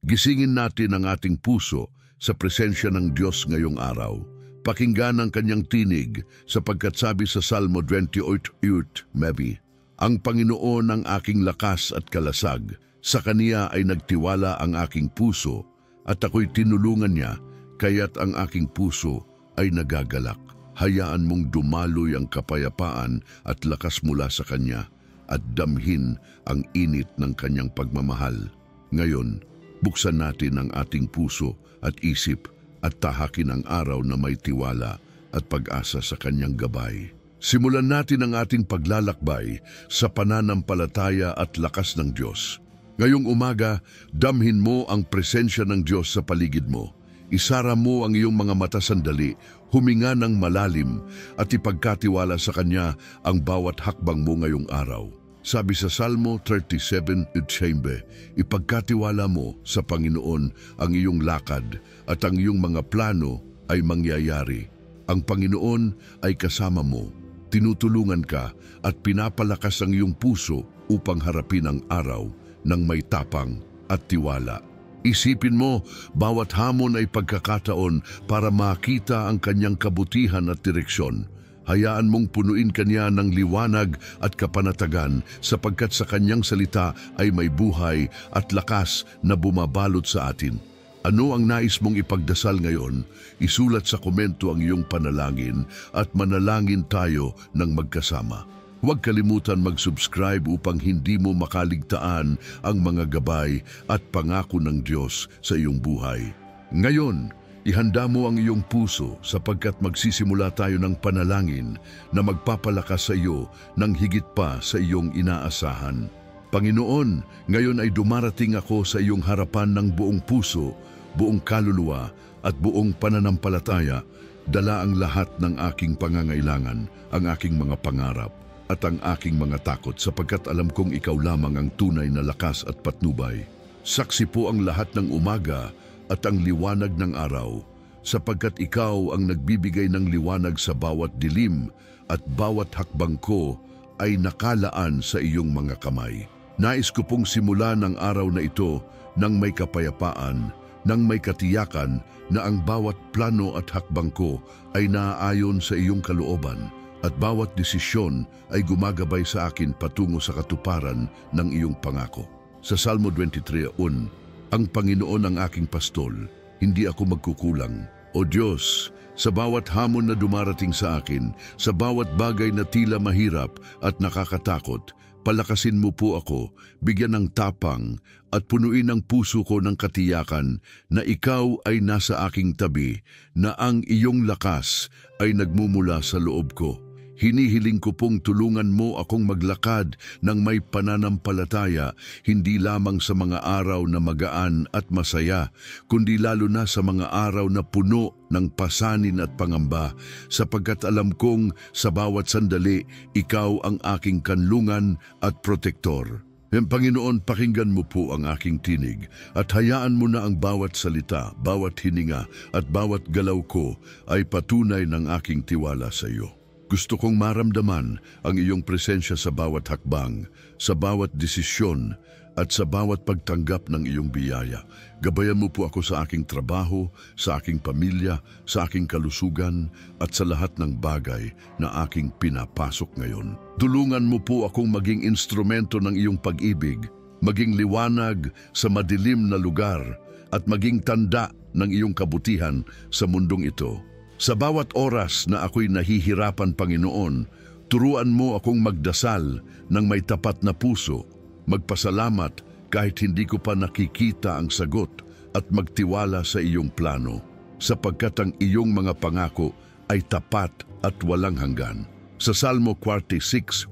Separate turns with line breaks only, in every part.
Gisingin natin ang ating puso sa presensya ng Diyos ngayong araw. Pakinggan ang kanyang tinig sapagkat sabi sa Salmo 28:8, maybe, ang Panginoon ang aking lakas at kalasag. Sa Kaniya ay nagtiwala ang aking puso at ako'y tinulungan niya, kaya't ang aking puso ay nagagalak. Hayaan mong dumaloy ang kapayapaan at lakas mula sa Kanya at damhin ang init ng Kanyang pagmamahal. Ngayon, buksan natin ang ating puso at isip at tahakin ang araw na may tiwala at pag-asa sa Kanyang gabay. Simulan natin ang ating paglalakbay sa pananampalataya at lakas ng Diyos. Ngayong umaga, damhin mo ang presensya ng Diyos sa paligid mo. Isara mo ang iyong mga mata sandali, huminga ng malalim at ipagkatiwala sa Kanya ang bawat hakbang mo ngayong araw. Sabi sa Salmo 37:8, ipagkatiwala mo sa Panginoon ang iyong lakad at ang iyong mga plano ay mangyayari. Ang Panginoon ay kasama mo, tinutulungan ka at pinapalakas ang iyong puso upang harapin ang araw ng may tapang at tiwala. Isipin mo, bawat hamon ay pagkakataon para makita ang Kanyang kabutihan at direksyon. Hayaan mong punuin Kanya ng liwanag at kapanatagan sapagkat sa Kanyang salita ay may buhay at lakas na bumabalot sa atin. Ano ang nais mong ipagdasal ngayon? Isulat sa komento ang iyong panalangin at manalangin tayo ng magkasama. Huwag kalimutan mag-subscribe upang hindi mo makaligtaan ang mga gabay at pangako ng Diyos sa iyong buhay. Ngayon, ihanda mo ang iyong puso sapagkat magsisimula tayo ng panalangin na magpapalakas sa iyo ng higit pa sa iyong inaasahan. Panginoon, ngayon ay dumarating ako sa iyong harapan ng buong puso, buong kaluluwa at buong pananampalataya. Dala ang lahat ng aking pangangailangan, ang aking mga pangarap at ang aking mga takot sapagkat alam kong ikaw lamang ang tunay na lakas at patnubay. Saksi po ang lahat ng umaga at ang liwanag ng araw, sapagkat ikaw ang nagbibigay ng liwanag sa bawat dilim at bawat hakbang ko ay nakalaan sa iyong mga kamay. Nais ko pong simulan ang araw na ito nang may kapayapaan, nang may katiyakan na ang bawat plano at hakbang ko ay naaayon sa iyong kalooban at bawat desisyon ay gumagabay sa akin patungo sa katuparan ng iyong pangako. Sa Salmo 23:1, ang Panginoon ang aking pastol, hindi ako magkukulang. O Diyos, sa bawat hamon na dumarating sa akin, sa bawat bagay na tila mahirap at nakakatakot, palakasin mo po ako, bigyan ng tapang at punuin ang puso ko ng katiyakan na ikaw ay nasa aking tabi, na ang iyong lakas ay nagmumula sa loob ko. Hinihiling ko pong tulungan mo akong maglakad ng may pananampalataya, hindi lamang sa mga araw na magaan at masaya, kundi lalo na sa mga araw na puno ng pasanin at pangamba, sapagkat alam kong sa bawat sandali, ikaw ang aking kanlungan at protektor. Panginoon, pakinggan mo po ang aking tinig at hayaan mo na ang bawat salita, bawat hininga at bawat galaw ko ay patunay ng aking tiwala sa iyo. Gusto kong maramdaman ang iyong presensya sa bawat hakbang, sa bawat desisyon, at sa bawat pagtanggap ng iyong biyaya. Gabayan mo po ako sa aking trabaho, sa aking pamilya, sa aking kalusugan, at sa lahat ng bagay na aking pinapasok ngayon. Tulungan mo po akong maging instrumento ng iyong pag-ibig, maging liwanag sa madilim na lugar, at maging tanda ng iyong kabutihan sa mundong ito. Sa bawat oras na ako'y nahihirapan, Panginoon, turuan mo akong magdasal ng may tapat na puso, magpasalamat kahit hindi ko pa nakikita ang sagot at magtiwala sa iyong plano, sapagkat ang iyong mga pangako ay tapat at walang hanggan. Sa Salmo 46:1,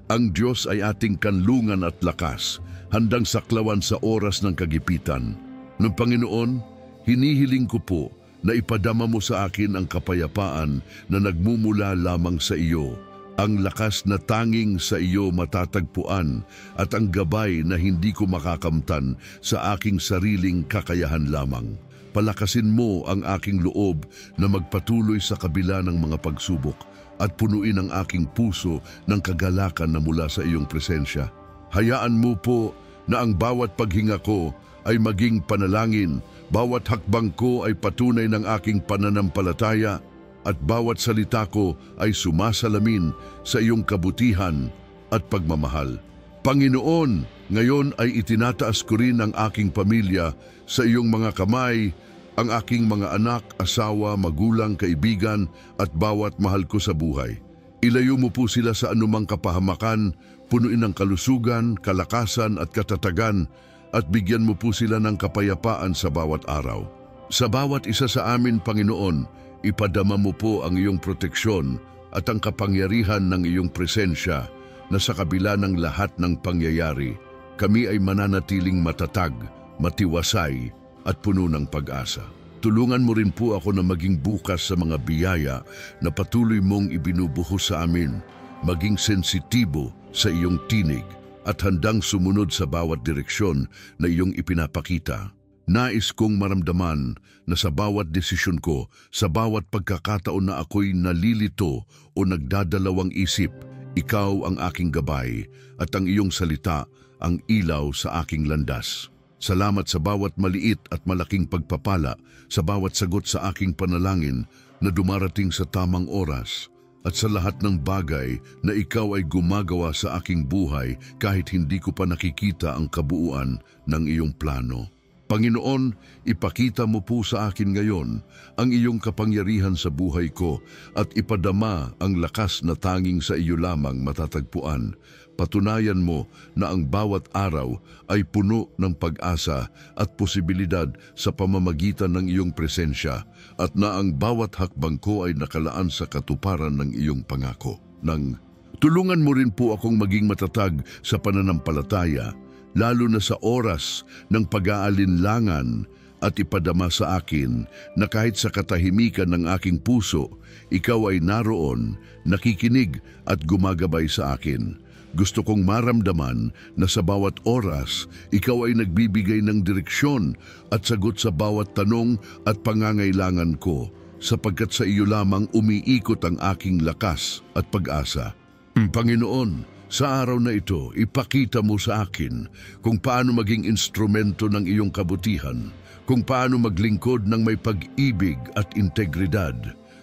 ang Diyos ay ating kanlungan at lakas, handang saklawan sa oras ng kagipitan. Ng Panginoon, hinihiling ko po na ipadama mo sa akin ang kapayapaan na nagmumula lamang sa iyo, ang lakas na tanging sa iyo matatagpuan at ang gabay na hindi ko makakamtan sa aking sariling kakayahan lamang. Palakasin mo ang aking loob na magpatuloy sa kabila ng mga pagsubok at punuin ang aking puso ng kagalakan na mula sa iyong presensya. Hayaan mo po na ang bawat paghinga ko ay maging panalangin, bawat hakbang ko ay patunay ng aking pananampalataya, at bawat salita ko ay sumasalamin sa iyong kabutihan at pagmamahal. Panginoon, ngayon ay itinataas ko rin ang aking pamilya sa iyong mga kamay, ang aking mga anak, asawa, magulang, kaibigan at bawat mahal ko sa buhay. Ilayo mo po sila sa anumang kapahamakan, punuin ng kalusugan, kalakasan at katatagan, at bigyan mo po sila ng kapayapaan sa bawat araw. Sa bawat isa sa amin, Panginoon, ipadama mo po ang iyong proteksyon at ang kapangyarihan ng iyong presensya na sa kabila ng lahat ng pangyayari, kami ay mananatiling matatag, matiwasay at puno ng pag-asa. Tulungan mo rin po ako na maging bukas sa mga biyaya na patuloy mong ibinubuhos sa amin, maging sensitibo sa iyong tinig at handang sumunod sa bawat direksyon na iyong ipinapakita. Nais kong maramdaman na sa bawat desisyon ko, sa bawat pagkakataon na ako'y nalilito o nagdadalawang isip, ikaw ang aking gabay at ang iyong salita ang ilaw sa aking landas. Salamat sa bawat maliit at malaking pagpapala, sa bawat sagot sa aking panalangin na dumarating sa tamang oras, at sa lahat ng bagay na ikaw ay gumagawa sa aking buhay kahit hindi ko pa nakikita ang kabuuan ng iyong plano. Panginoon, ipakita mo po sa akin ngayon ang iyong kapangyarihan sa buhay ko at ipadama ang lakas na tanging sa iyo lamang matatagpuan. Patunayan mo na ang bawat araw ay puno ng pag-asa at posibilidad sa pamamagitan ng iyong presensya at na ang bawat hakbang ko ay nakalaan sa katuparan ng iyong pangako. Tulungan mo rin po akong maging matatag sa pananampalataya, lalo na sa oras ng pag-aalinlangan, at ipadama sa akin na kahit sa katahimikan ng aking puso, ikaw ay naroon, nakikinig at gumagabay sa akin. Gusto kong maramdaman na sa bawat oras, ikaw ay nagbibigay ng direksyon at sagot sa bawat tanong at pangangailangan ko, sapagkat sa iyo lamang umiikot ang aking lakas at pag-asa. Panginoon, sa araw na ito, ipakita mo sa akin kung paano maging instrumento ng iyong kabutihan, kung paano maglingkod ng may pag-ibig at integridad,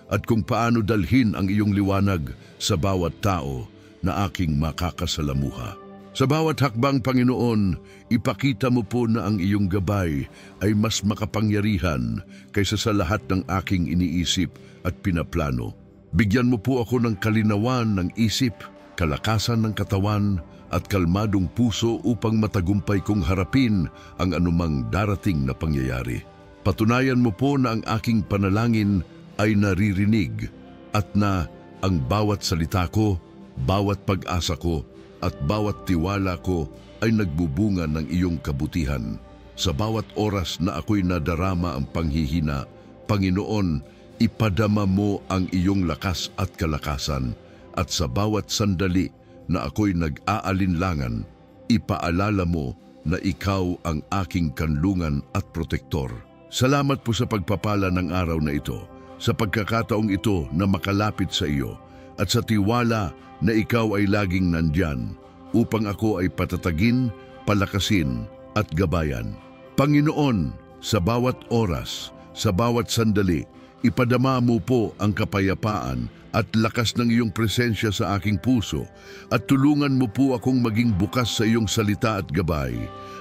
at kung paano dalhin ang iyong liwanag sa bawat tao na aking makakasalamuha. Sa bawat hakbang, Panginoon, ipakita mo po na ang iyong gabay ay mas makapangyarihan kaysa sa lahat ng aking iniisip at pinaplano. Bigyan mo po ako ng kalinawan ng isip, kalakasan ng katawan at kalmadong puso upang matagumpay kong harapin ang anumang darating na pangyayari. Patunayan mo po na ang aking panalangin ay naririnig at na ang bawat salita ko, bawat pag-asa ko at bawat tiwala ko ay nagbubunga ng iyong kabutihan. Sa bawat oras na ako'y nadarama ang panghihina, Panginoon, ipadama mo ang iyong lakas at kalakasan. At sa bawat sandali na ako'y nag-aalinlangan, ipaalala mo na ikaw ang aking kanlungan at protektor. Salamat po sa pagpapala ng araw na ito, sa pagkakataong ito na makalapit sa iyo, at sa tiwala na ikaw ay laging nandyan upang ako ay patatagin, palakasin at gabayan. Panginoon, sa bawat oras, sa bawat sandali, ipadama mo po ang kapayapaan at lakas ng iyong presensya sa aking puso, at tulungan mo po akong maging bukas sa iyong salita at gabay,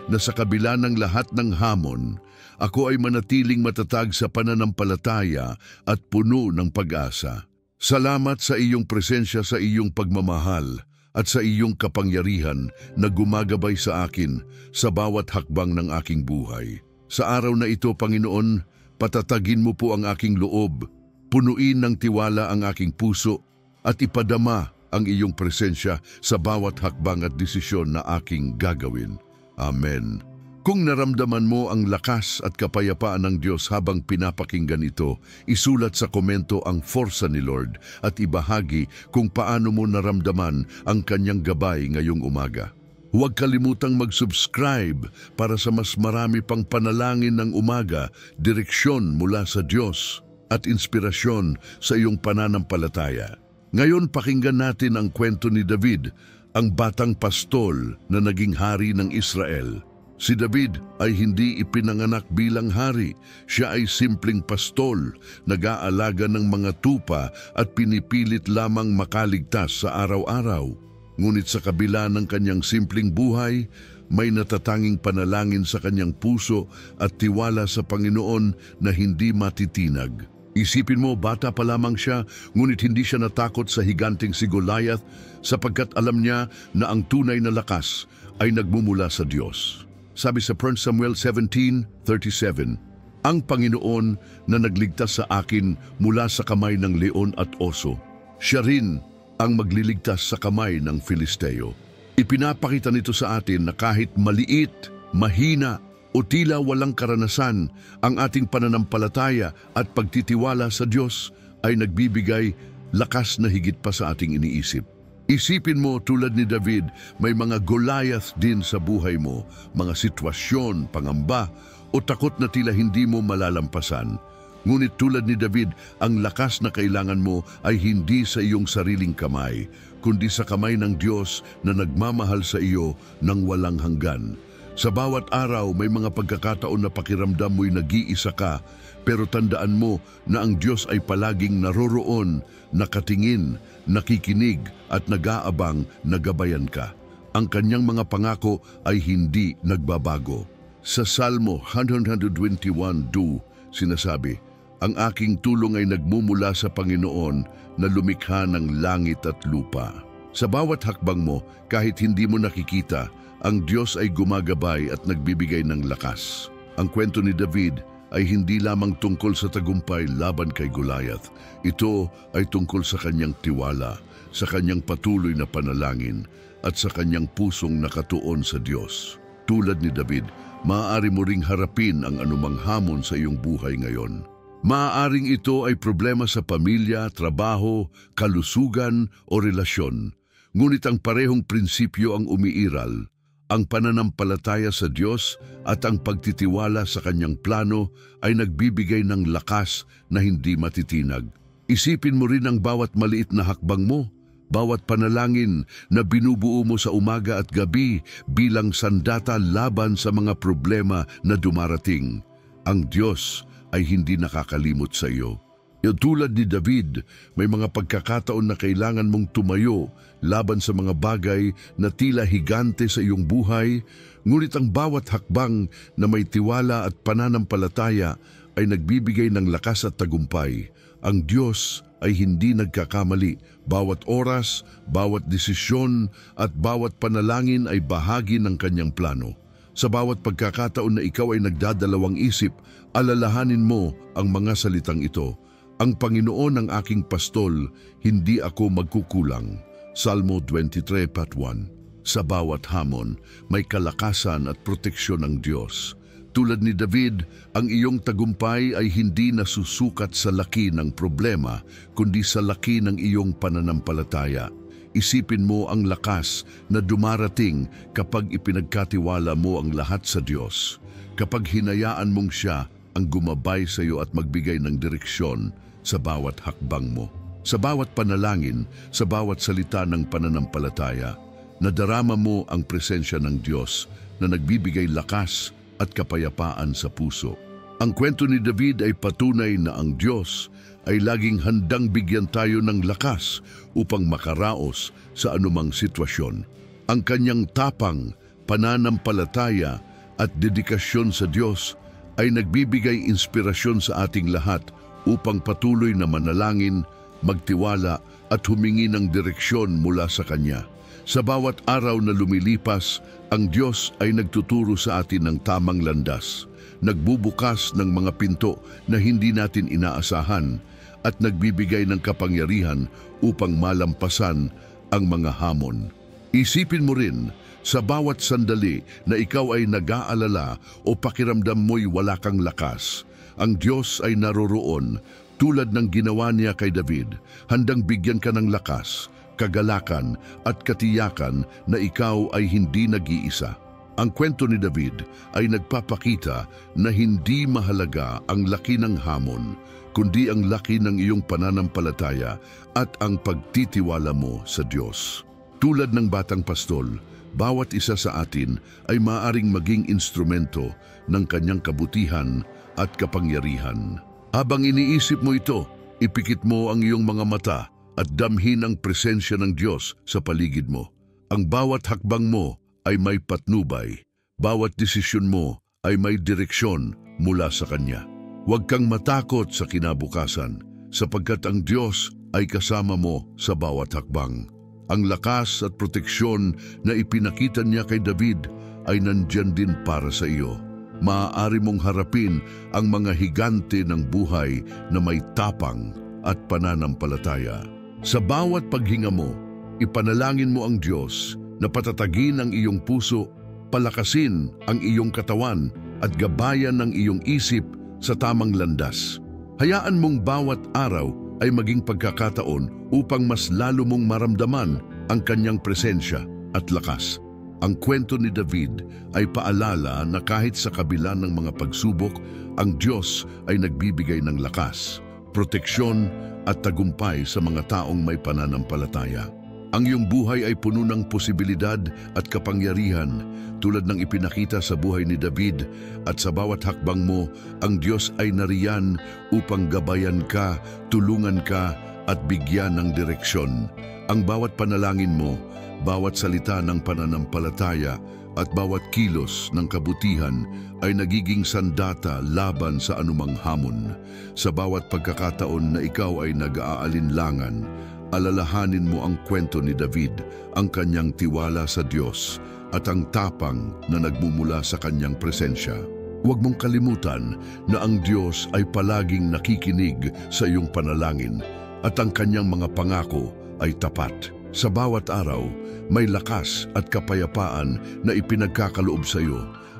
na sa kabila ng lahat ng hamon, ako ay manatiling matatag sa pananampalataya at puno ng pag-asa. Salamat sa iyong presensya, sa iyong pagmamahal at sa iyong kapangyarihan na gumagabay sa akin sa bawat hakbang ng aking buhay. Sa araw na ito, Panginoon, patatagin mo po ang aking loob, punuin ng tiwala ang aking puso at ipadama ang iyong presensya sa bawat hakbang at desisyon na aking gagawin. Amen. Kung naramdaman mo ang lakas at kapayapaan ng Diyos habang pinapakinggan ito, isulat sa komento ang forsa ni Lord at ibahagi kung paano mo naramdaman ang kanyang gabay ngayong umaga. Huwag kalimutang mag-subscribe para sa mas marami pang panalangin ng umaga, direksyon mula sa Diyos at inspirasyon sa iyong pananampalataya. Ngayon, pakinggan natin ang kwento ni David, ang batang pastol na naging hari ng Israel. Si David ay hindi ipinanganak bilang hari. Siya ay simpleng pastol, nag-aalaga ng mga tupa at pinipilit lamang makaligtas sa araw-araw. Ngunit sa kabila ng kanyang simpleng buhay, may natatanging panalangin sa kanyang puso at tiwala sa Panginoon na hindi matitinag. Isipin mo, bata pa lamang siya, ngunit hindi siya natakot sa higanting si Goliath sapagkat alam niya na ang tunay na lakas ay nagmumula sa Diyos. Sabi sa 1 Samuel 17:37, "Ang Panginoon na nagligtas sa akin mula sa kamay ng leon at oso, siya rin ang magliligtas sa kamay ng Filisteo." Ipinapakita nito sa atin na kahit maliit, mahina, o tila walang karanasan, ang ating pananampalataya at pagtitiwala sa Diyos ay nagbibigay lakas na higit pa sa ating iniisip. Isipin mo, tulad ni David, may mga Goliath din sa buhay mo, mga sitwasyon, pangamba, o takot na tila hindi mo malalampasan. Ngunit tulad ni David, ang lakas na kailangan mo ay hindi sa iyong sariling kamay, kundi sa kamay ng Diyos na nagmamahal sa iyo ng walang hanggan. Sa bawat araw, may mga pagkakataon na pakiramdam mo'y nag-iisa ka, pero tandaan mo na ang Diyos ay palaging naroroon, nakatingin, nakikinig at nag-aabang na gabayan ka. Ang kanyang mga pangako ay hindi nagbabago. Sa Salmo 121:2, sinasabi, "Ang aking tulong ay nagmumula sa Panginoon na lumikha ng langit at lupa." Sa bawat hakbang mo, kahit hindi mo nakikita, ang Diyos ay gumagabay at nagbibigay ng lakas. Ang kwento ni David ay hindi lamang tungkol sa tagumpay laban kay Goliath. Ito ay tungkol sa kanyang tiwala, sa kanyang patuloy na panalangin, at sa kanyang pusong nakatuon sa Diyos. Tulad ni David, maaari mo ring harapin ang anumang hamon sa iyong buhay ngayon. Maaaring ito ay problema sa pamilya, trabaho, kalusugan o relasyon. Ngunit ang parehong prinsipyo ang umiiral. Ang pananampalataya sa Diyos at ang pagtitiwala sa kanyang plano ay nagbibigay ng lakas na hindi matitinag. Isipin mo rin ang bawat maliit na hakbang mo, bawat panalangin na binubuo mo sa umaga at gabi bilang sandata laban sa mga problema na dumarating. Ang Diyos ay hindi nakakalimot sa iyo. Tulad ni David, may mga pagkakataon na kailangan mong tumayo laban sa mga bagay na tila higante sa iyong buhay, ngunit ang bawat hakbang na may tiwala at pananampalataya ay nagbibigay ng lakas at tagumpay. Ang Diyos ay hindi nagkakamali. Bawat oras, bawat desisyon at bawat panalangin ay bahagi ng kanyang plano. Sa bawat pagkakataon na ikaw ay nagdadalawang isip, alalahanin mo ang mga salitang ito. Ang Panginoon ang aking pastol, hindi ako magkukulang. Salmo 23:1. Sa bawat hamon, may kalakasan at proteksyon ng Diyos. Tulad ni David, ang iyong tagumpay ay hindi nasusukat sa laki ng problema, kundi sa laki ng iyong pananampalataya. Isipin mo ang lakas na dumarating kapag ipinagkatiwala mo ang lahat sa Diyos. Kapag hinayaan mong siya ang gumabay sa iyo at magbigay ng direksyon sa bawat hakbang mo. Sa bawat panalangin, sa bawat salita ng pananampalataya, nadarama mo ang presensya ng Diyos na nagbibigay lakas at kapayapaan sa puso. Ang kwento ni David ay patunay na ang Diyos ay laging handang bigyan tayo ng lakas upang makaraos sa anumang sitwasyon. Ang kanyang tapang, pananampalataya at dedikasyon sa Diyos ay nagbibigay inspirasyon sa ating lahat upang patuloy na manalangin, magtiwala at humingi ng direksyon mula sa Kanya. Sa bawat araw na lumilipas, ang Diyos ay nagtuturo sa atin ng tamang landas, nagbubukas ng mga pinto na hindi natin inaasahan at nagbibigay ng kapangyarihan upang malampasan ang mga hamon. Isipin mo rin, sa bawat sandali na ikaw ay nag-aalala o pakiramdam mo'y wala kang lakas, ang Diyos ay naroroon tulad ng ginawa niya kay David, handang bigyan ka ng lakas, kagalakan at katiyakan na ikaw ay hindi nag-iisa. Ang kwento ni David ay nagpapakita na hindi mahalaga ang laki ng hamon, kundi ang laki ng iyong pananampalataya at ang pagtitiwala mo sa Diyos. Tulad ng batang pastol, Bawat isa sa atin ay maaaring maging instrumento ng kanyang kabutihan at kapangyarihan. Habang iniisip mo ito, ipikit mo ang iyong mga mata at damhin ang presensya ng Diyos sa paligid mo. Ang bawat hakbang mo ay may patnubay. Bawat desisyon mo ay may direksyon mula sa Kanya. Huwag kang matakot sa kinabukasan sapagkat ang Diyos ay kasama mo sa bawat hakbang. Ang lakas at proteksyon na ipinakita niya kay David ay nandyan din para sa iyo. Maaari mong harapin ang mga higante ng buhay na may tapang at pananampalataya. Sa bawat paghinga mo, ipanalangin mo ang Diyos na patatagin ang iyong puso, palakasin ang iyong katawan at gabayan ang iyong isip sa tamang landas. Hayaan mong bawat araw ay maging pagkakataon upang mas lalo mong maramdaman ang kanyang presensya at lakas. Ang kwento ni David ay paalala na kahit sa kabila ng mga pagsubok, ang Diyos ay nagbibigay ng lakas, proteksyon at tagumpay sa mga taong may pananampalataya. Ang iyong buhay ay puno ng posibilidad at kapangyarihan tulad ng ipinakita sa buhay ni David, at sa bawat hakbang mo, ang Diyos ay nariyan upang gabayan ka, tulungan ka at bigyan ng direksyon. Ang bawat panalangin mo, bawat salita ng pananampalataya at bawat kilos ng kabutihan ay nagiging sandata laban sa anumang hamon. Sa bawat pagkakataon na ikaw ay nag-aalinlangan, alalahanin mo ang kwento ni David, ang kanyang tiwala sa Diyos at ang tapang na nagmumula sa kanyang presensya. Huwag mong kalimutan na ang Diyos ay palaging nakikinig sa iyong panalangin at ang kanyang mga pangako ay tapat. Sa bawat araw, may lakas at kapayapaan na ipinagkakaloob sa iyo,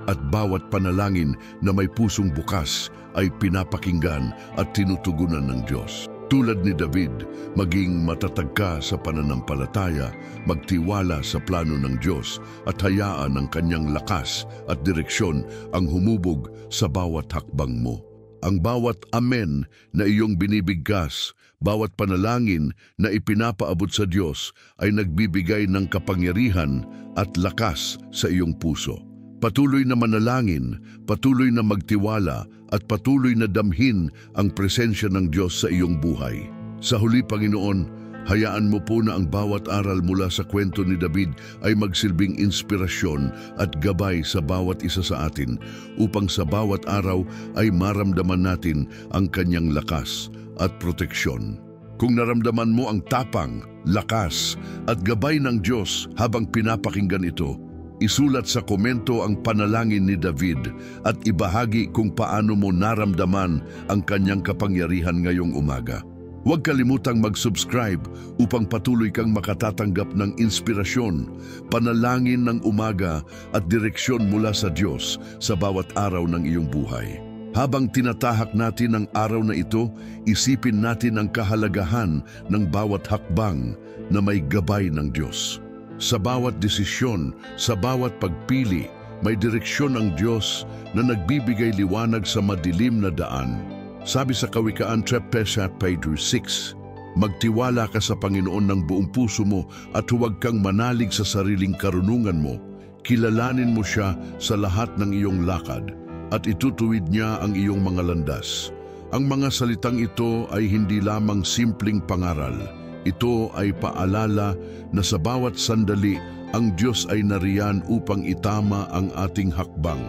at bawat panalangin na may pusong bukas ay pinapakinggan at tinutugunan ng Diyos. Tulad ni David, maging matatag ka sa pananampalataya, magtiwala sa plano ng Diyos at hayaan ang kanyang lakas at direksyon ang humubog sa bawat hakbang mo. Ang bawat amen na iyong binibigkas, bawat panalangin na ipinapaabot sa Diyos ay nagbibigay ng kapangyarihan at lakas sa iyong puso. Patuloy na manalangin, patuloy na magtiwala at patuloy na damhin ang presensya ng Diyos sa iyong buhay. Sa huli, Panginoon, hayaan mo po na ang bawat aral mula sa kwento ni David ay magsilbing inspirasyon at gabay sa bawat isa sa atin upang sa bawat araw ay maramdaman natin ang kanyang lakas at proteksyon. Kung naramdaman mo ang tapang, lakas at gabay ng Diyos habang pinapakinggan ito, isulat sa komento ang panalangin ni David at ibahagi kung paano mo naramdaman ang kanyang kapangyarihan ngayong umaga. Huwag kalimutang mag-subscribe upang patuloy kang makatatanggap ng inspirasyon, panalangin ng umaga at direksyon mula sa Diyos sa bawat araw ng iyong buhay. Habang tinatahak natin ang araw na ito, isipin natin ang kahalagahan ng bawat hakbang na may gabay ng Diyos. Sa bawat desisyon, sa bawat pagpili, may direksyon ng Diyos na nagbibigay liwanag sa madilim na daan. Sabi sa Kawikaan 13:6, magtiwala ka sa Panginoon ng buong puso mo at huwag kang manalig sa sariling karunungan mo. Kilalanin mo siya sa lahat ng iyong lakad at itutuwid niya ang iyong mga landas. Ang mga salitang ito ay hindi lamang simpleng pangaral. Ito ay paalala na sa bawat sandali, ang Diyos ay nariyan upang itama ang ating hakbang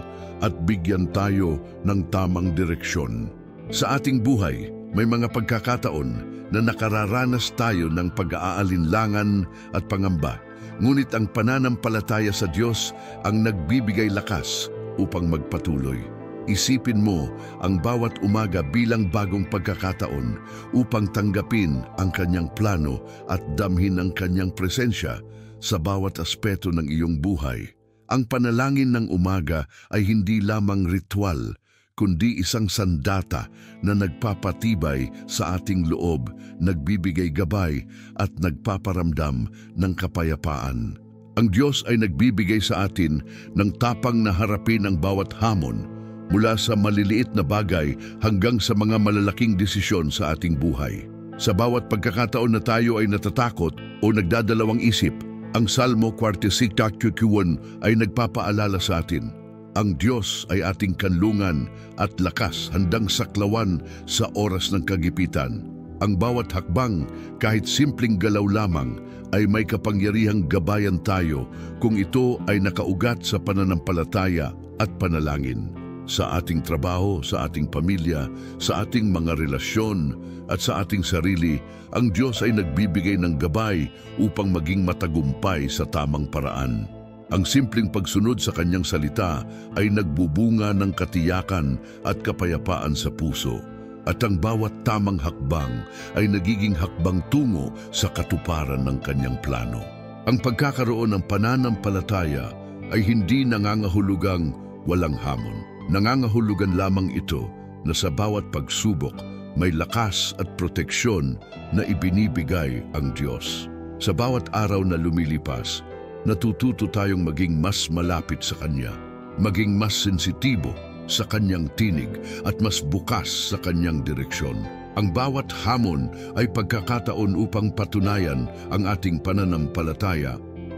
at bigyan tayo ng tamang direksyon. Sa ating buhay, may mga pagkakataon na nakararanas tayo ng pag-aalinlangan at pangamba. Ngunit ang pananampalataya sa Diyos ang nagbibigay lakas upang magpatuloy. Isipin mo ang bawat umaga bilang bagong pagkakataon upang tanggapin ang kanyang plano at damhin ang kanyang presensya sa bawat aspeto ng iyong buhay. Ang panalangin ng umaga ay hindi lamang ritual, kundi isang sandata na nagpapatibay sa ating loob, nagbibigay gabay at nagpaparamdam ng kapayapaan. Ang Diyos ay nagbibigay sa atin ng tapang na harapin ang bawat hamon, mula sa maliliit na bagay hanggang sa mga malalaking desisyon sa ating buhay. Sa bawat pagkakataon na tayo ay natatakot o nagdadalawang isip, Ang Salmo 46:1 ay nagpapaalala sa atin, ang Diyos ay ating kanlungan at lakas handang saklawan sa oras ng kagipitan. Ang bawat hakbang, kahit simpleng galaw lamang, ay may kapangyarihang gabayan tayo kung ito ay nakaugat sa pananampalataya at panalangin. Sa ating trabaho, sa ating pamilya, sa ating mga relasyon at sa ating sarili, ang Diyos ay nagbibigay ng gabay upang maging matagumpay sa tamang paraan. Ang simpleng pagsunod sa kanyang salita ay nagbubunga ng katiyakan at kapayapaan sa puso. At ang bawat tamang hakbang ay nagiging hakbang tungo sa katuparan ng kanyang plano. Ang pagkakaroon ng pananampalataya ay hindi nangangahulugang walang hamon. Nangangahulugan lamang ito na sa bawat pagsubok may lakas at proteksyon na ibinibigay ang Diyos. Sa bawat araw na lumilipas, natututo tayong maging mas malapit sa Kanya, maging mas sensitibo sa Kanyang tinig at mas bukas sa Kanyang direksyon. Ang bawat hamon ay pagkakataon upang patunayan ang ating pananampalataya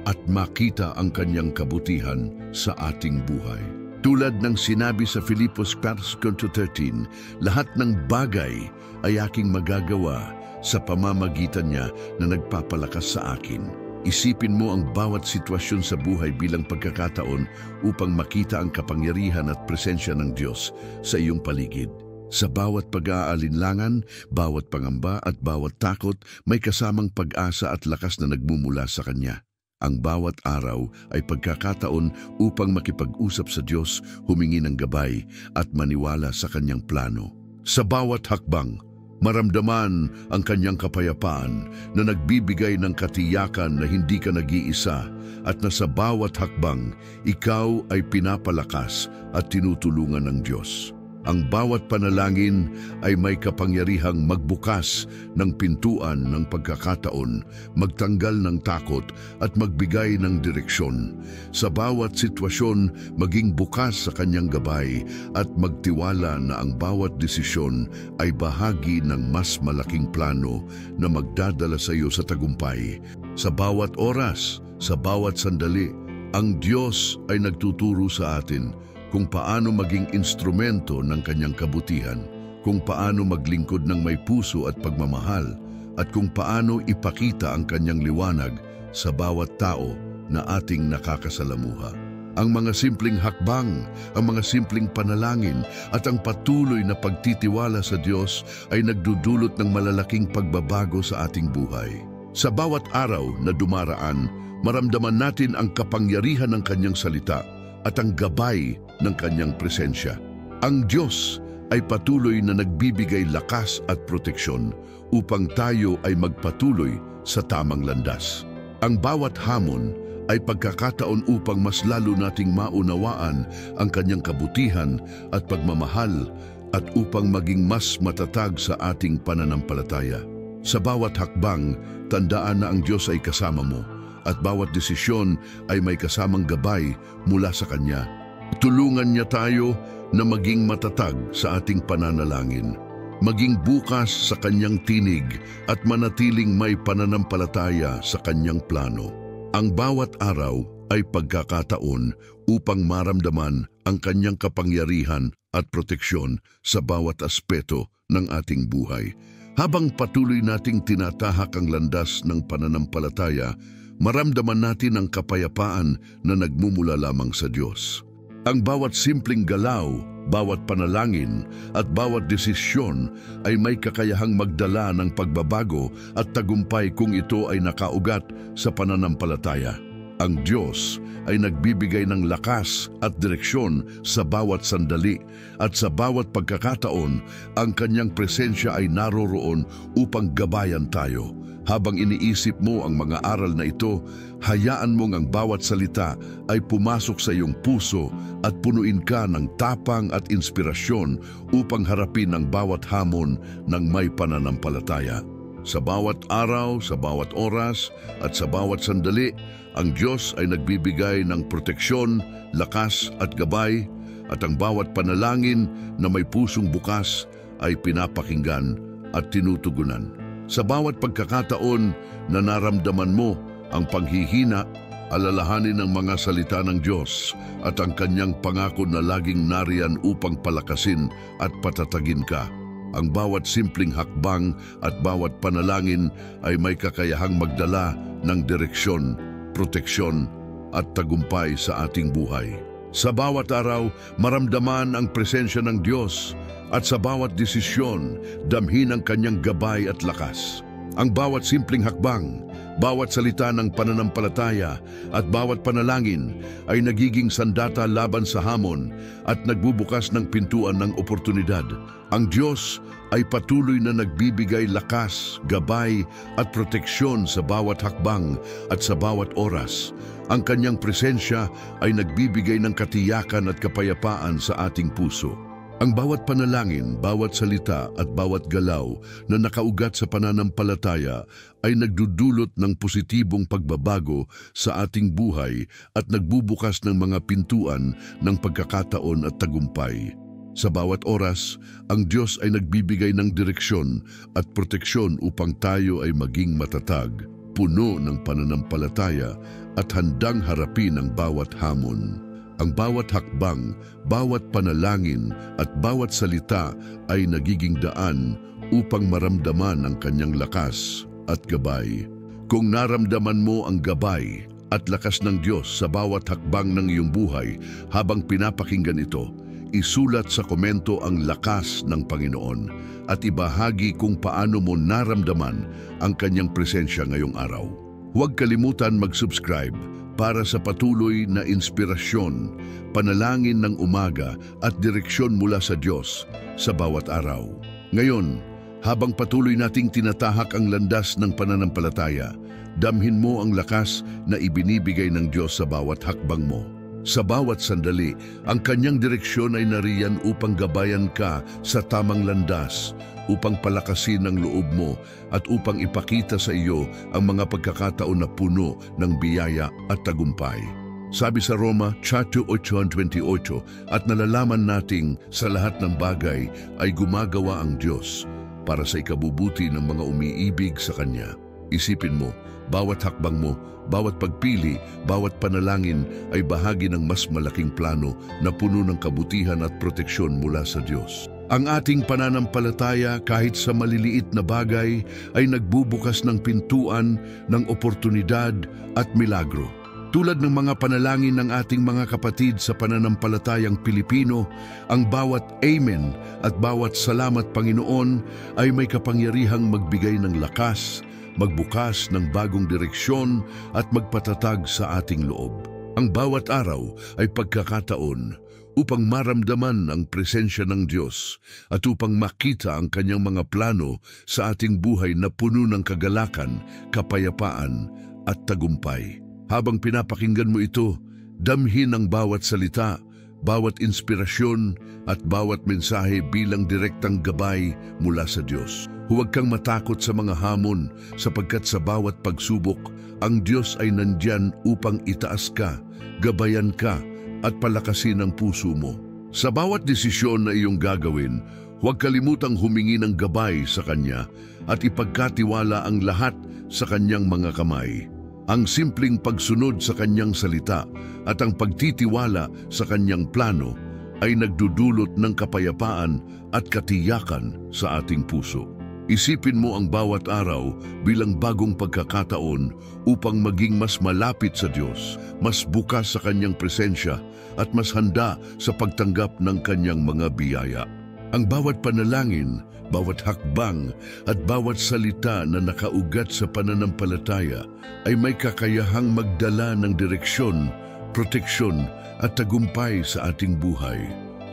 at makita ang Kanyang kabutihan sa ating buhay. Tulad ng sinabi sa Filipos 4:13, lahat ng bagay ay aking magagawa sa pamamagitan niya na nagpapalakas sa akin. Isipin mo ang bawat sitwasyon sa buhay bilang pagkakataon upang makita ang kapangyarihan at presensya ng Diyos sa iyong paligid. Sa bawat pag-aalinlangan, bawat pangamba at bawat takot, may kasamang pag-asa at lakas na nagmumula sa Kanya. Ang bawat araw ay pagkakataon upang makipag-usap sa Diyos, humingi ng gabay at maniwala sa Kanyang plano. Sa bawat hakbang, maramdaman ang Kanyang kapayapaan na nagbibigay ng katiyakan na hindi ka nag-iisa at na sa bawat hakbang, ikaw ay pinapalakas at tinutulungan ng Diyos. Ang bawat panalangin ay may kapangyarihang magbukas ng pintuan ng pagkakataon, magtanggal ng takot at magbigay ng direksyon. Sa bawat sitwasyon, maging bukas sa Kanyang gabay at magtiwala na ang bawat desisyon ay bahagi ng mas malaking plano na magdadala sa iyo sa tagumpay. Sa bawat oras, sa bawat sandali, ang Diyos ay nagtuturo sa atin kung paano maging instrumento ng Kanyang kabutihan, kung paano maglingkod ng may puso at pagmamahal, at kung paano ipakita ang Kanyang liwanag sa bawat tao na ating nakakasalamuha. Ang mga simpleng hakbang, ang mga simpleng panalangin at ang patuloy na pagtitiwala sa Diyos ay nagdudulot ng malalaking pagbabago sa ating buhay. Sa bawat araw na dumaraan, maramdaman natin ang kapangyarihan ng Kanyang salita at ang gabay ng Kanyang presensya. Ang Diyos ay patuloy na nagbibigay lakas at proteksyon upang tayo ay magpatuloy sa tamang landas. Ang bawat hamon ay pagkakataon upang mas lalo nating maunawaan ang Kanyang kabutihan at pagmamahal at upang maging mas matatag sa ating pananampalataya. Sa bawat hakbang, tandaan na ang Diyos ay kasama mo at bawat desisyon ay may kasamang gabay mula sa Kanya. Tulungan niya tayo na maging matatag sa ating pananalangin, maging bukas sa Kanyang tinig at manatiling may pananampalataya sa Kanyang plano. Ang bawat araw ay pagkakataon upang maramdaman ang Kanyang kapangyarihan at proteksyon sa bawat aspeto ng ating buhay. Habang patuloy nating tinatahak ang landas ng pananampalataya, maramdaman natin ang kapayapaan na nagmumula lamang sa Diyos. Ang bawat simpleng galaw, bawat panalangin at bawat desisyon ay may kakayahang magdala ng pagbabago at tagumpay kung ito ay nakaugat sa pananampalataya. Ang Diyos ay nagbibigay ng lakas at direksyon sa bawat sandali at sa bawat pagkakataon, ang Kanyang presensya ay naroroon upang gabayan tayo. Habang iniisip mo ang mga aral na ito, hayaan mong ang bawat salita ay pumasok sa iyong puso at punuin ka ng tapang at inspirasyon upang harapin ang bawat hamon ng may pananampalataya. Sa bawat araw, sa bawat oras at sa bawat sandali, ang Diyos ay nagbibigay ng proteksyon, lakas at gabay, at ang bawat panalangin na may pusong bukas ay pinapakinggan at tinutugunan. Sa bawat pagkakataon na naramdaman mo ang panghihina, alalahanin ng mga salita ng Diyos at ang kanyang pangako na laging nariyan upang palakasin at patatagin ka. Ang bawat simpleng hakbang at bawat panalangin ay may kakayahang magdala ng direksyon, proteksyon at tagumpay sa ating buhay. Sa bawat araw, maramdaman ang presensya ng Diyos at sa bawat desisyon, damhin ang kanyang gabay at lakas. Ang bawat simpleng hakbang, bawat salita ng pananampalataya at bawat panalangin ay nagiging sandata laban sa hamon at nagbubukas ng pintuan ng oportunidad. Ang Diyos ay patuloy na nagbibigay lakas, gabay at proteksyon sa bawat hakbang at sa bawat oras. Ang kanyang presensya ay nagbibigay ng katiyakan at kapayapaan sa ating puso. Ang bawat panalangin, bawat salita at bawat galaw na nakaugat sa pananampalataya ay nagdudulot ng positibong pagbabago sa ating buhay at nagbubukas ng mga pintuan ng pagkakataon at tagumpay. Sa bawat oras, ang Diyos ay nagbibigay ng direksyon at proteksyon upang tayo ay maging matatag, puno ng pananampalataya at handang harapin ang bawat hamon. Ang bawat hakbang, bawat panalangin at bawat salita ay nagiging daan upang maramdaman ang kanyang lakas at gabay. Kung naramdaman mo ang gabay at lakas ng Diyos sa bawat hakbang ng iyong buhay habang pinapakinggan ito, isulat sa komento ang lakas ng Panginoon at ibahagi kung paano mo naramdaman ang kanyang presensya ngayong araw. Huwag kalimutan mag-subscribe para sa patuloy na inspirasyon, panalangin ng umaga at direksyon mula sa Diyos sa bawat araw. Ngayon, habang patuloy nating tinatahak ang landas ng pananampalataya, damhin mo ang lakas na ibinibigay ng Diyos sa bawat hakbang mo. Sa bawat sandali, ang kanyang direksyon ay nariyan upang gabayan ka sa tamang landas, upang palakasin ang loob mo at upang ipakita sa iyo ang mga pagkakataon na puno ng biyaya at tagumpay. Sabi sa Roma, chapter 8:28, at nalalaman nating sa lahat ng bagay ay gumagawa ang Diyos para sa ikabubuti ng mga umiibig sa Kanya. Isipin mo, bawat hakbang mo, bawat pagpili, bawat panalangin ay bahagi ng mas malaking plano na puno ng kabutihan at proteksyon mula sa Diyos. Ang ating pananampalataya kahit sa maliliit na bagay ay nagbubukas ng pintuan ng oportunidad at milagro. Tulad ng mga panalangin ng ating mga kapatid sa pananampalatayang Pilipino, ang bawat amen at bawat salamat Panginoon ay may kapangyarihang magbigay ng lakas, magbukas ng bagong direksyon at magpatatag sa ating loob. Ang bawat araw ay pagkakataon upang maramdaman ang presensya ng Diyos at upang makita ang kanyang mga plano sa ating buhay na puno ng kagalakan, kapayapaan at tagumpay. Habang pinapakinggan mo ito, damhin ang bawat salita, bawat inspirasyon at bawat mensahe bilang direktang gabay mula sa Diyos. Huwag kang matakot sa mga hamon sapagkat sa bawat pagsubok, ang Diyos ay nandyan upang itaas ka, gabayan ka at palakasin ang puso mo. Sa bawat desisyon na iyong gagawin, huwag kalimutang humingi ng gabay sa Kanya at ipagkatiwala ang lahat sa Kanyang mga kamay. Ang simpleng pagsunod sa Kanyang salita at ang pagtitiwala sa Kanyang plano ay nagdudulot ng kapayapaan at katiyakan sa ating puso. Isipin mo ang bawat araw bilang bagong pagkakataon upang maging mas malapit sa Diyos, mas bukas sa Kanyang presensya at mas handa sa pagtanggap ng Kanyang mga biyaya. Ang bawat panalangin, bawat hakbang at bawat salita na nakaugat sa pananampalataya ay may kakayahang magdala ng direksyon, proteksyon at tagumpay sa ating buhay.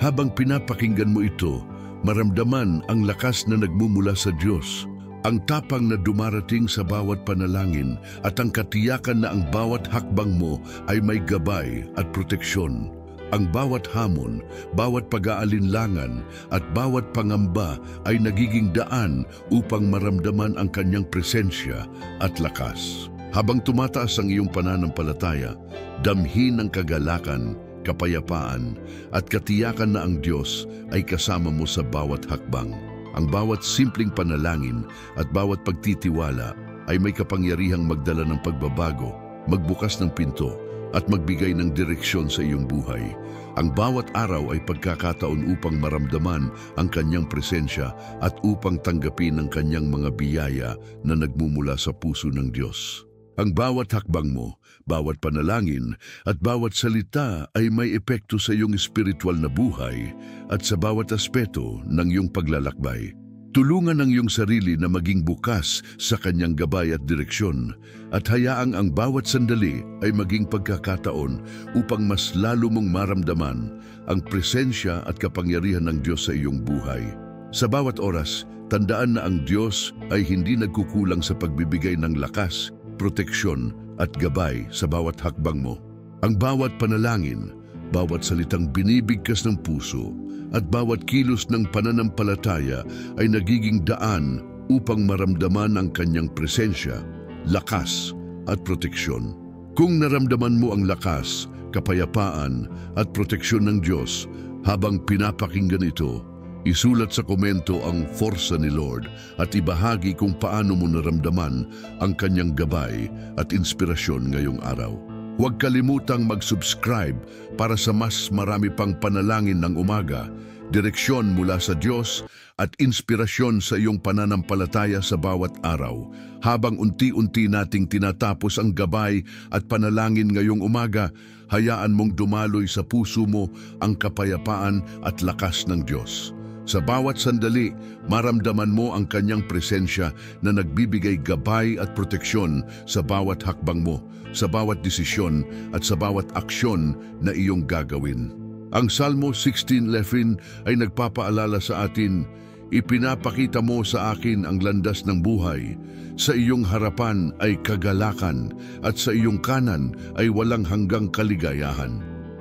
Habang pinapakinggan mo ito, maramdaman ang lakas na nagmumula sa Diyos, ang tapang na dumarating sa bawat panalangin at ang katiyakan na ang bawat hakbang mo ay may gabay at proteksyon. Ang bawat hamon, bawat pag-aalinlangan at bawat pangamba ay nagiging daan upang maramdaman ang Kanyang presensya at lakas. Habang tumataas ang iyong pananampalataya, damhin ang kagalakan, kapayapaan at katiyakan na ang Diyos ay kasama mo sa bawat hakbang. Ang bawat simpleng panalangin at bawat pagtitiwala ay may kapangyarihang magdala ng pagbabago, magbukas ng pinto, at magbigay ng direksyon sa iyong buhay. Ang bawat araw ay pagkakataon upang maramdaman ang kanyang presensya at upang tanggapin ang kanyang mga biyaya na nagmumula sa puso ng Diyos. Ang bawat hakbang mo, bawat panalangin, at bawat salita ay may epekto sa iyong espiritual na buhay at sa bawat aspeto ng iyong paglalakbay. Tulungan ang iyong sarili na maging bukas sa kanyang gabay at direksyon at hayaang ang bawat sandali ay maging pagkakataon upang mas lalo mong maramdaman ang presensya at kapangyarihan ng Diyos sa iyong buhay. Sa bawat oras, tandaan na ang Diyos ay hindi nagkukulang sa pagbibigay ng lakas, proteksyon at gabay sa bawat hakbang mo. Ang bawat panalangin, bawat salitang binibigkas ng puso, at bawat kilos ng pananampalataya ay nagiging daan upang maramdaman ang kanyang presensya, lakas at proteksyon. Kung naramdaman mo ang lakas, kapayapaan at proteksyon ng Diyos habang pinapakinggan ito, isulat sa komento ang forsa ni Lord at ibahagi kung paano mo naramdaman ang kanyang gabay at inspirasyon ngayong araw. Huwag kalimutang mag-subscribe para sa mas marami pang panalangin ng umaga, direksyon mula sa Diyos at inspirasyon sa iyong pananampalataya sa bawat araw. Habang unti-unti nating tinatapos ang gabay at panalangin ngayong umaga, hayaan mong dumaloy sa puso mo ang kapayapaan at lakas ng Diyos. Sa bawat sandali, maramdaman mo ang kanyang presensya na nagbibigay gabay at proteksyon sa bawat hakbang mo, sa bawat desisyon at sa bawat aksyon na iyong gagawin. Ang Salmo 16:11 ay nagpapaalala sa atin, "Ipinapakita mo sa akin ang landas ng buhay. Sa iyong harapan ay kagalakan at sa iyong kanan ay walang hanggang kaligayahan."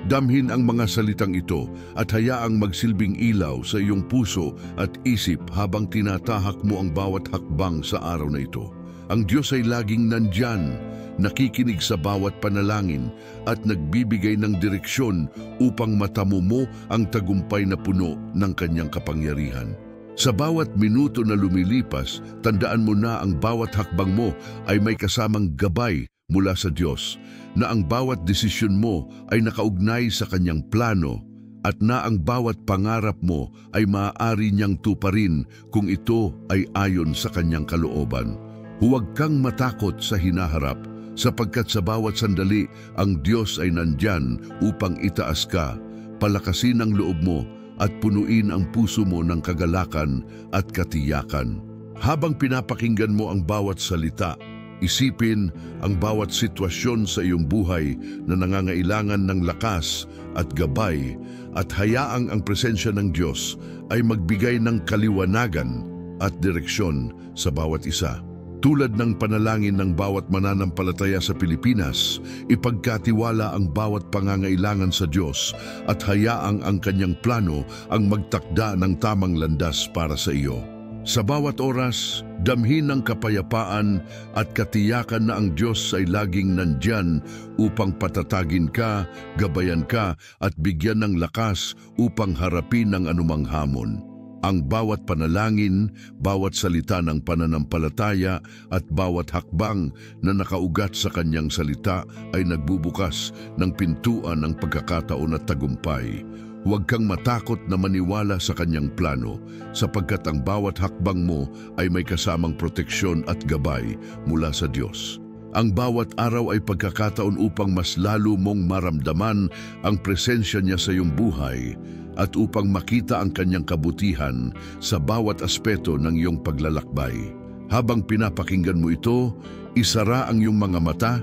Damhin ang mga salitang ito at hayaang magsilbing ilaw sa iyong puso at isip habang tinatahak mo ang bawat hakbang sa araw na ito. Ang Diyos ay laging nandyan, nakikinig sa bawat panalangin at nagbibigay ng direksyon upang matamo mo ang tagumpay na puno ng kanyang kapangyarihan. Sa bawat minuto na lumilipas, tandaan mo na ang bawat hakbang mo ay may kasamang gabay mula sa Diyos, na ang bawat desisyon mo ay nakaugnay sa kanyang plano at na ang bawat pangarap mo ay maaari niyang tuparin kung ito ay ayon sa kanyang kalooban. Huwag kang matakot sa hinaharap sapagkat sa bawat sandali ang Diyos ay nandyan upang itaas ka, palakasin ang loob mo at punuin ang puso mo ng kagalakan at katiyakan. Habang pinapakinggan mo ang bawat salita, isipin ang bawat sitwasyon sa iyong buhay na nangangailangan ng lakas at gabay at hayaang ang presensya ng Diyos ay magbigay ng kaliwanagan at direksyon sa bawat isa. Tulad ng panalangin ng bawat mananampalataya sa Pilipinas, ipagkatiwala ang bawat pangangailangan sa Diyos at hayaang ang kanyang plano ang magtakda ng tamang landas para sa iyo. Sa bawat oras, damhin ang kapayapaan at katiyakan na ang Diyos ay laging nandyan upang patatagin ka, gabayan ka at bigyan ng lakas upang harapin ang anumang hamon. Ang bawat panalangin, bawat salita ng pananampalataya at bawat hakbang na nakaugat sa kanyang salita ay nagbubukas ng pintuan ng pagkakataon at tagumpay. Huwag kang matakot na maniwala sa kanyang plano sapagkat ang bawat hakbang mo ay may kasamang proteksyon at gabay mula sa Diyos. Ang bawat araw ay pagkakataon upang mas lalo mong maramdaman ang presensya niya sa iyong buhay at upang makita ang kanyang kabutihan sa bawat aspeto ng iyong paglalakbay. Habang pinapakinggan mo ito, isara ang iyong mga mata,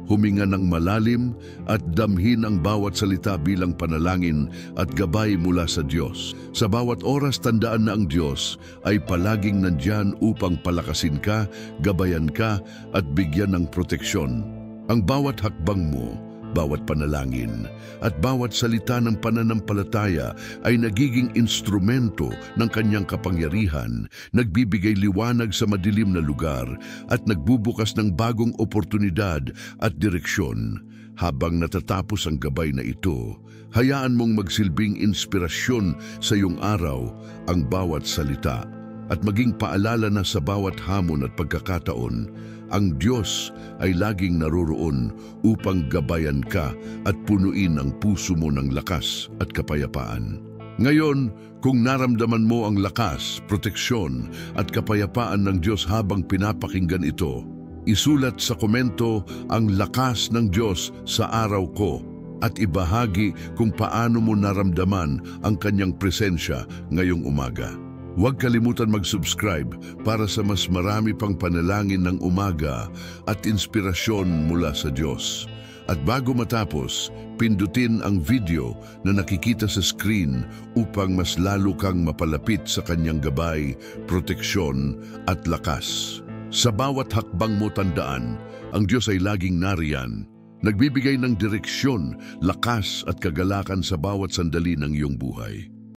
huminga ng malalim at damhin ang bawat salita bilang panalangin at gabay mula sa Diyos. Sa bawat oras, tandaan na ang Diyos ay palaging nandyan upang palakasin ka, gabayan ka at bigyan ng proteksyon. Ang bawat hakbang mo, bawat panalangin at bawat salita ng pananampalataya ay nagiging instrumento ng kanyang kapangyarihan, nagbibigay liwanag sa madilim na lugar at nagbubukas ng bagong oportunidad at direksyon. Habang natatapos ang gabay na ito, hayaan mong magsilbing inspirasyon sa iyong araw ang bawat salita, At maging paalala na sa bawat hamon at pagkakataon, ang Diyos ay laging naroroon upang gabayan ka at punuin ang puso mo ng lakas at kapayapaan. Ngayon, kung naramdaman mo ang lakas, proteksyon at kapayapaan ng Diyos habang pinapakinggan ito, isulat sa komento ang lakas ng Diyos sa araw ko at ibahagi kung paano mo naramdaman ang kanyang presensya ngayong umaga. Huwag kalimutan mag-subscribe para sa mas marami pang panalangin ng umaga at inspirasyon mula sa Diyos. At bago matapos, pindutin ang video na nakikita sa screen upang mas lalo kang mapalapit sa kanyang gabay, proteksyon at lakas. Sa bawat hakbang mo tandaan, ang Diyos ay laging nariyan, nagbibigay ng direksyon, lakas at kagalakan sa bawat sandali ng iyong buhay.